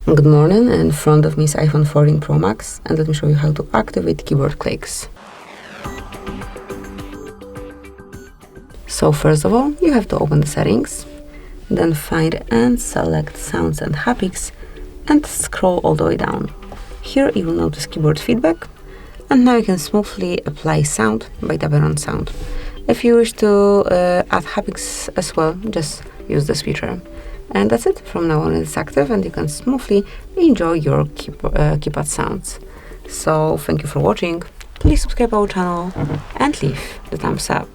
Good morning, in front of me is iPhone 14 Pro Max, and let me show you how to activate keyboard clicks. So first of all, you have to open the settings, then find and select Sounds and Haptics and scroll all the way down. Here you will notice keyboard feedback, and now you can smoothly apply sound by tapping on sound. If you wish to add haptics as well, just use this feature. And that's it. From now on it's active and you can smoothly enjoy your keypad sounds. So thank you for watching. Please subscribe our channel and leave the thumbs up.